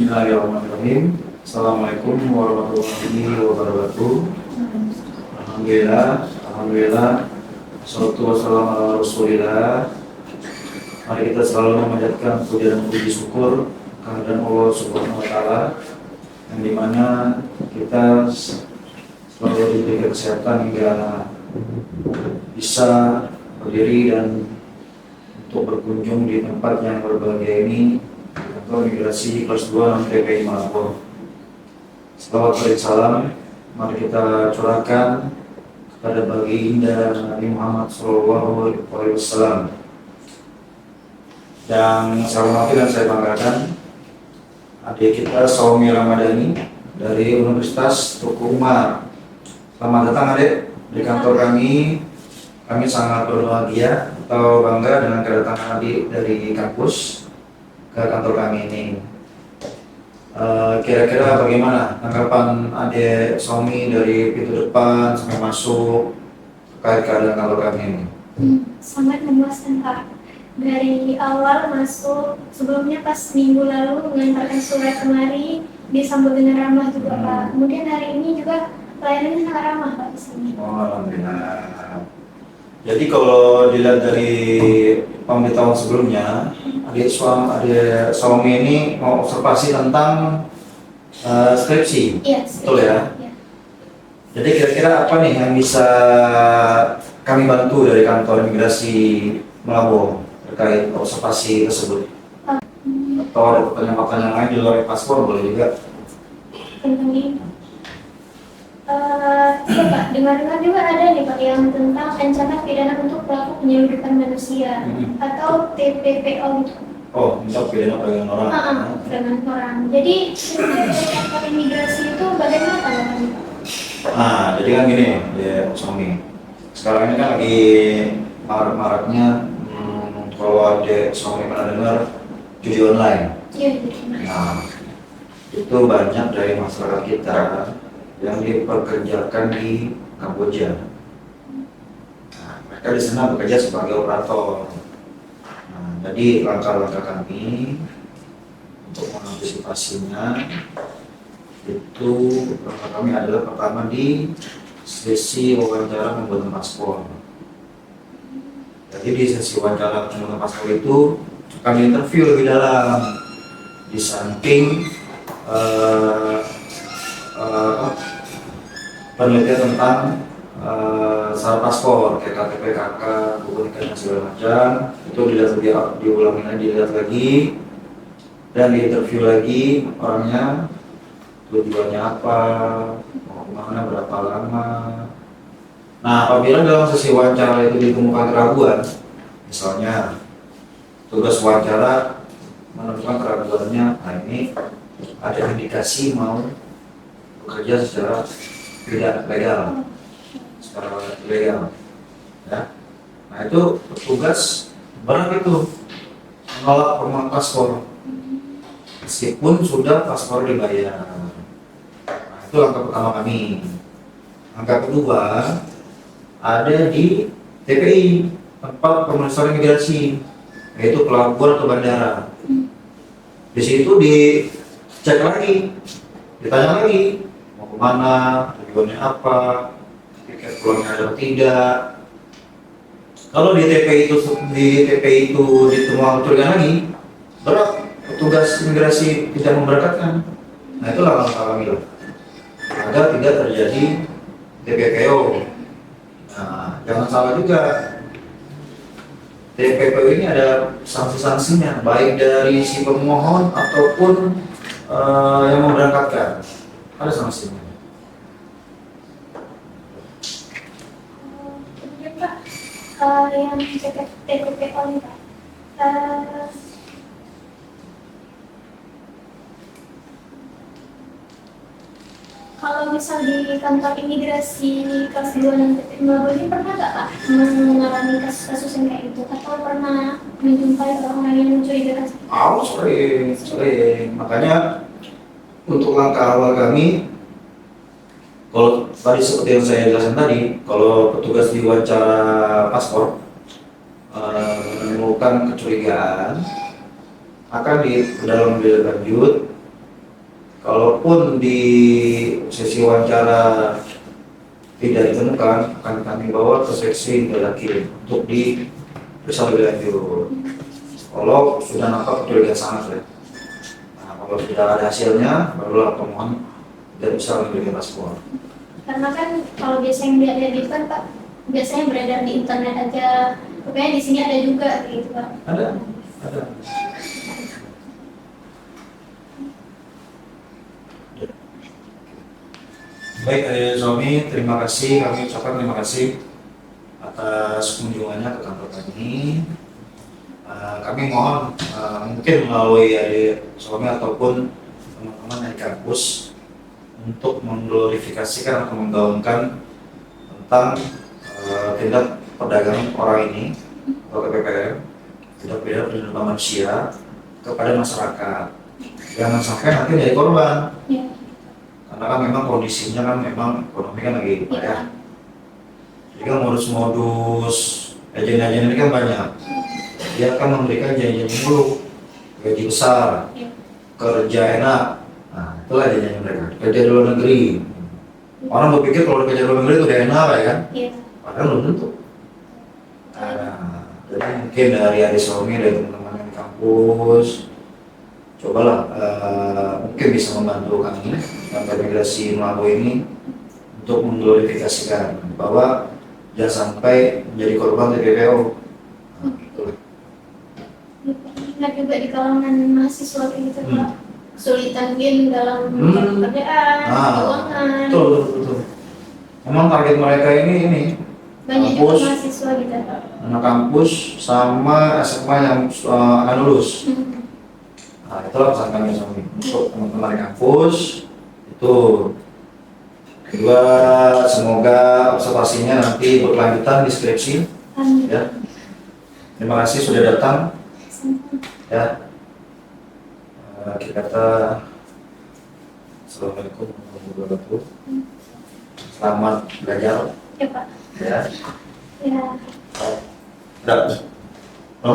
Bismillahirrahmanirrahim. Assalamualaikum warahmatullahi wabarakatuh. Alhamdulillah. Wassalatu wassalamu ala Rasulillah. Mari kita selalu memanjatkan puja dan puji syukur kehadiran Allah Subhanahu wa taala, yang dimana kita selalu diberi kesehatan hingga bisa berdiri dan untuk berkunjung di tempat yang berbahagia ini, kantor imigrasi kelas 2 TPI Malabo. Salawat dan salam mari kita curahkan kepada baginda Nabi Muhammad SAW. Yang saya hormati dan saya banggakan adik kita Saumi Ramadhani dari Universitas Tuku Umar. Selamat datang adik di kantor kami. Kami sangat berbahagia atau bangga dengan kedatangan adik dari kampus ke kantor kami ini. Kira-kira bagaimana tanggapan adik Somi dari pintu depan sampai masuk terkait keadaan kantor kami ini? Sangat memuaskan, Pak. Dari awal masuk, sebelumnya pas minggu lalu mengantarkan surat kemari, disambut dengan ramah juga, Pak. Kemudian hari ini juga pelayanannya sangat ramah, Pak, di sini. Oh, alhamdulillah. Jadi kalau dilihat dari pemberitahuan sebelumnya, adik Somi ini mau observasi tentang skripsi. Iya, betul ya? Iya. Jadi kira-kira apa nih yang bisa kami bantu dari kantor imigrasi Malabo terkait observasi tersebut? Atau ada pertanyaan-pertanyaan lain di luar paspor boleh juga? Tentang ini. Iya, Pak, dengar-dengar juga ada nih, Pak, yang tentang ancaman pidana untuk pelaku penyelundupan manusia atau TPPO gitu. Oh, minta pidana perdagangan orang. Perdagangan orang. Jadi sebenarnya dari kantor imigrasi itu bagaimana tanggapannya, Pak? Nah, jadi kan gini ya, Somi. Sekarang ini kan lagi marak-maraknya, kalau ada Somi pernah dengar judi online. Iya, gitu. Nah, itu banyak dari masyarakat kita yang dipekerjakan di Kamboja. Nah, mereka di sana bekerja sebagai operator. Nah, jadi langkah-langkah kami untuk mengantisipasinya itu, langkah kami adalah pertama di sesi wawancara pembuatan paspor. Jadi di sesi wawancara pembuatan paspor itu kami interview lebih dalam, di samping penelitian tentang syarat paspor kayak KTP, KK, buku nikah dan segala macam, itu dilihat lagi dan diinterview lagi orangnya, tujuannya apa, mau kemana, berapa lama. Nah, apabila dalam sesi wawancara itu ditemukan keraguan, misalnya tugas wawancara menemukan keraguannya, nah ini ada indikasi mau bekerja secara tidak legal, secara ilegal, ya. Nah itu petugas berat itu menolak permohonan paspor meskipun sudah paspor dibayar. Nah itu langkah pertama kami. Langkah kedua ada di TPI, tempat pemeriksaan imigrasi, yaitu pelabuhan atau bandara. Di situ dicek lagi, ditanya lagi mau kemana, tujuannya apa, tiket pulangnya ada atau tidak. Kalau di TPI itu ditemukan curiga lagi, berat, petugas imigrasi tidak memberangkatkan. Nah itulah langkah kami lah, agar tidak terjadi TPPO. Nah jangan salah juga, TPPO ini ada sanksi-sanksinya, baik dari si pemohon ataupun yang memberangkatkan, ada sanksinya. Kemudian, Pak, yang TPPO ini, Pak, kalau misal di kantor imigrasi kelas 2 dan TPI Malabo ini pernah nggak, Pak, mengalami kasus-kasus yang kayak itu, atau pernah menjumpai orang-orang yang mencurigakan? Sering. Makanya untuk langkah awal kami, kalau tadi seperti yang saya jelaskan tadi, kalau petugas di wawancara paspor menemukan kecurigaan, akan di dalam lanjut Kalaupun di sesi wawancara tidak ditemukan, akan kami bawa ke seksi laki untuk diperiksa lebih lanjut. Kalau sudah nampak kecurigaan sangat ya. Nah, kalau sudah ada hasilnya, barulah pemohon tidak bisa memberikan paspor. Karena kan kalau biasanya yang dilihat itu kan Pak, biasanya beredar di internet aja. Pokoknya di sini ada juga gitu Pak. Ada. Baik, suami, terima kasih. Kami ucapkan terima kasih atas kunjungannya ke kantor kami. Kami mohon mungkin melalui adik suami ataupun teman-teman dari kampus untuk mengglorifikasikan atau menggaungkan tentang tindak perdagangan orang ini atau TPPM, tindak pidana perlindungan manusia kepada masyarakat. Jangan sampai nanti jadi korban. Ya. Karena kan memang kondisinya kan memang ekonomi kan lagi payah. Jadi kan modus-modus agen-agen ini kan banyak. Dia akan memberikan janji-janji dulu, gaji besar, kerja enak. Nah, itulah janji mereka. Kerja di luar negeri. Orang berpikir kalau kerja di luar negeri itu udah enak ya kan? Iya. Padahal belum tentu. Jadi mungkin dari adik suami, dari teman-teman di kampus, cobalah mungkin bisa membantu kami dan imigrasi Melabu ini untuk mengglorifikasikan bahwa jangan sampai menjadi korban TPPO. Nah juga di kalangan mahasiswa gitu Pak, kesulitan game dalam pekerjaan, keuangan. Betul. Memang target mereka ini Banyak kampus, juga mahasiswa gitu Pak. anak kampus sama SMA yang akan lulus. Nah, itulah pesan kami suami untuk teman-teman di kampus itu. Kedua, semoga observasinya nanti berkelanjutan di skripsi. Ya. Terima kasih sudah datang. Ya. Kita kata Assalamualaikum warahmatullahi wabarakatuh. Selamat belajar. Ya Pak. Ya. Ya. Udah. Mau